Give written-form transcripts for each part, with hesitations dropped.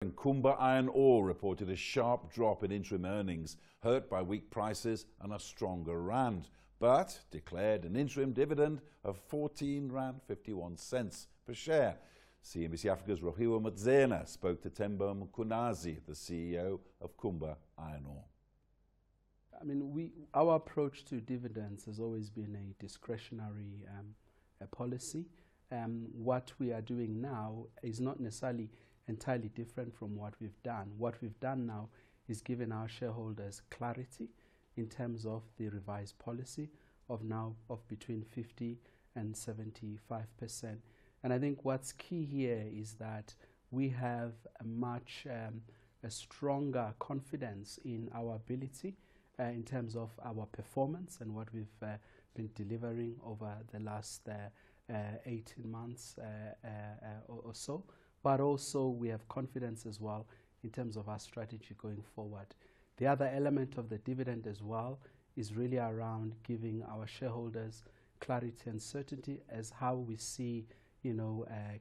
Kumba Iron Ore reported a sharp drop in interim earnings, hurt by weak prices and a stronger rand, but declared an interim dividend of 14 rand 51 cents per share. CNBC Africa's Rofhiwa Madzena spoke to Themba Mkhwanazi, the CEO of Kumba Iron Ore. I mean, our approach to dividends has always been a discretionary policy. What we are doing now is not necessarily entirely different from what we've done. What we've done now is given our shareholders clarity in terms of the revised policy of between 50 and 75%. And I think what's key here is that we have a much a stronger confidence in our ability in terms of our performance and what we've been delivering over the last 18 months or so. But also we have confidence as well in terms of our strategy going forward. The other element of the dividend as well is really around giving our shareholders clarity and certainty as how we see,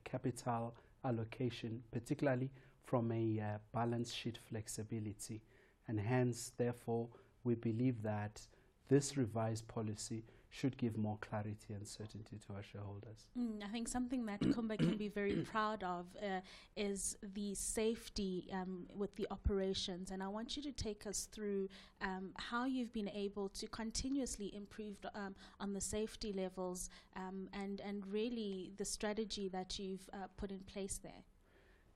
capital allocation, particularly from a balance sheet flexibility. And hence, therefore, we believe that this revised policy should give more clarity and certainty to our shareholders. I think something that Kumba can be very proud of is the safety with the operations. And I want you to take us through how you've been able to continuously improve on the safety levels and really the strategy that you've put in place there.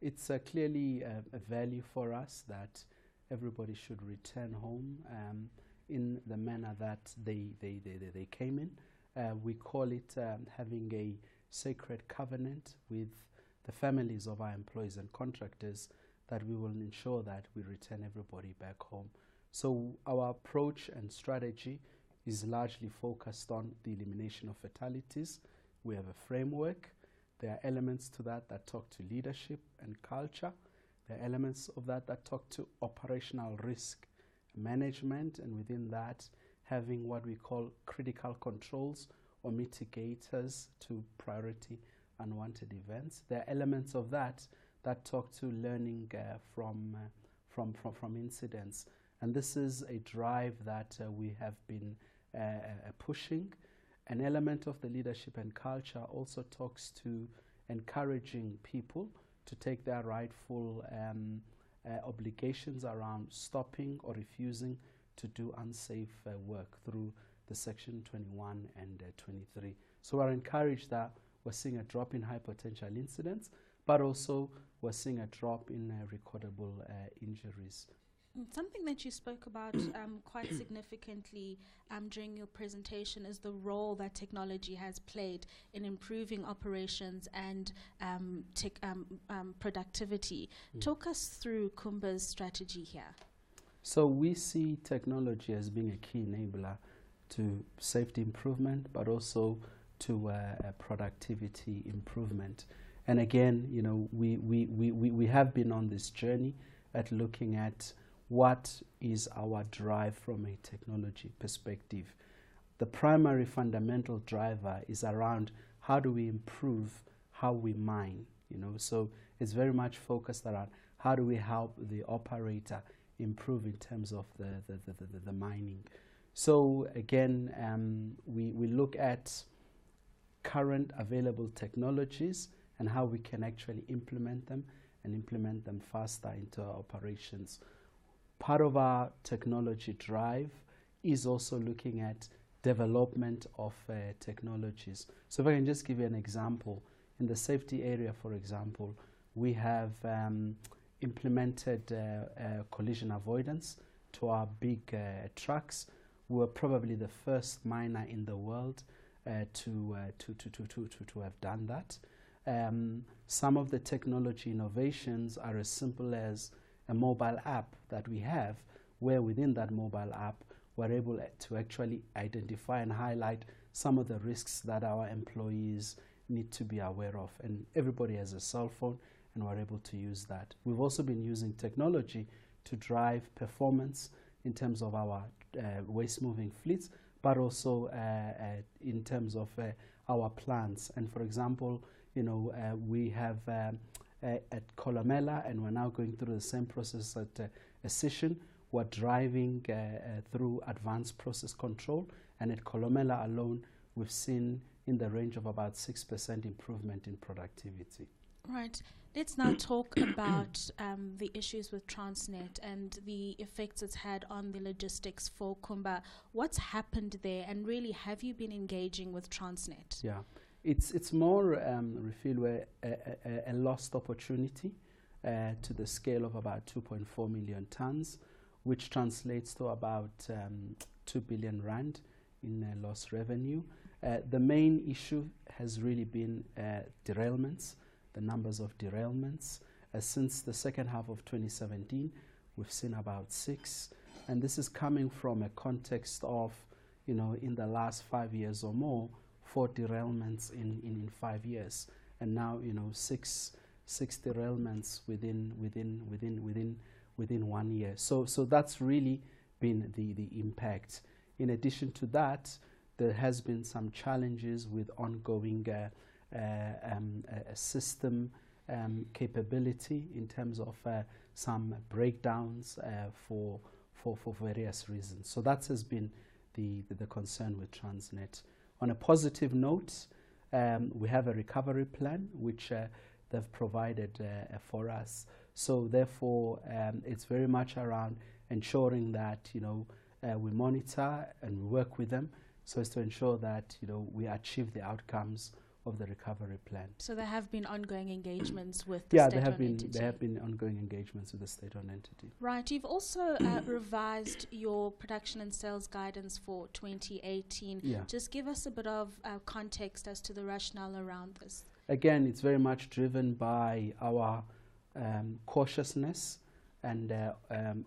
It's clearly a value for us that everybody should return home in the manner that they came in. We call it having a sacred covenant with the families of our employees and contractors that we will ensure that we return everybody back home. So our approach and strategy is largely focused on the elimination of fatalities. We have a framework. There are elements to that talk to leadership and culture. There are elements of that talk to operational risk management, and within that having what we call critical controls or mitigators to priority unwanted events. There are elements of that talk to learning from incidents, and this is a drive that we have been pushing. An element of the leadership and culture also talks to encouraging people to take their rightful obligations around stopping or refusing to do unsafe work through the Section 21 and 23. So we're encouraged that we're seeing a drop in high potential incidents, but also we're seeing a drop in recordable injuries. Something that you spoke about quite significantly during your presentation is the role that technology has played in improving operations and productivity. Talk us through Kumba's strategy here. So we see technology as being a key enabler to safety improvement, but also to productivity improvement. And again, we have been on this journey at looking at what is our drive from a technology perspective. The primary fundamental driver is around how do we improve how we mine, so it's very much focused around how do we help the operator improve in terms of the mining. So again, we look at current available technologies and how we can actually implement them and implement them faster into our operations. Part of our technology drive is also looking at development of technologies. So if I can just give you an example, in the safety area, for example, we have implemented collision avoidance to our big trucks. We were probably the first miner in the world to have done that. Some of the technology innovations are as simple as a mobile app that we have, where within that mobile app we're able to actually identify and highlight some of the risks that our employees need to be aware of. And everybody has a cell phone and we're able to use that. We've also been using technology to drive performance in terms of our waste moving fleets, but also in terms of our plants. And for example, we have at Kolomela, and we're now going through the same process at Sishen. We're driving through advanced process control, and at Kolomela alone, we've seen in the range of about 6% improvement in productivity. Right. Let's now talk about the issues with Transnet and the effects it's had on the logistics for Kumba. What's happened there, and really, have you been engaging with Transnet? Yeah, it's more, Rofhiwa, a lost opportunity to the scale of about 2.4 million tons, which translates to about 2 billion rand in lost revenue. The main issue has really been derailments, the numbers of derailments. Since the second half of 2017, we've seen about 6. And this is coming from a context of, you know, in the last 5 years or more, 4 derailments in 5 years. And now, you know, 6 derailments within 1 year. So that's really been the impact. In addition to that, there has been some challenges with ongoing system capability in terms of some breakdowns for various reasons. So that has been the concern with Transnet. On a positive note, we have a recovery plan which they've provided for us. So therefore, it's very much around ensuring that, you know, we monitor and we work with them so as to ensure that, you know, we achieve the outcomes of the recovery plan. So there have been ongoing engagements with the state-owned entity? There have been ongoing engagements with the state-owned entity. Right. You've also revised your production and sales guidance for 2018. Yeah. Just give us a bit of context as to the rationale around this. Again, it's very much driven by our cautiousness and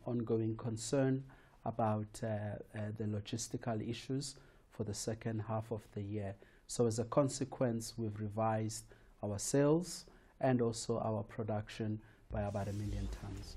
ongoing concern about the logistical issues for the second half of the year. So as a consequence, we've revised our sales and also our production by about 1 million tons.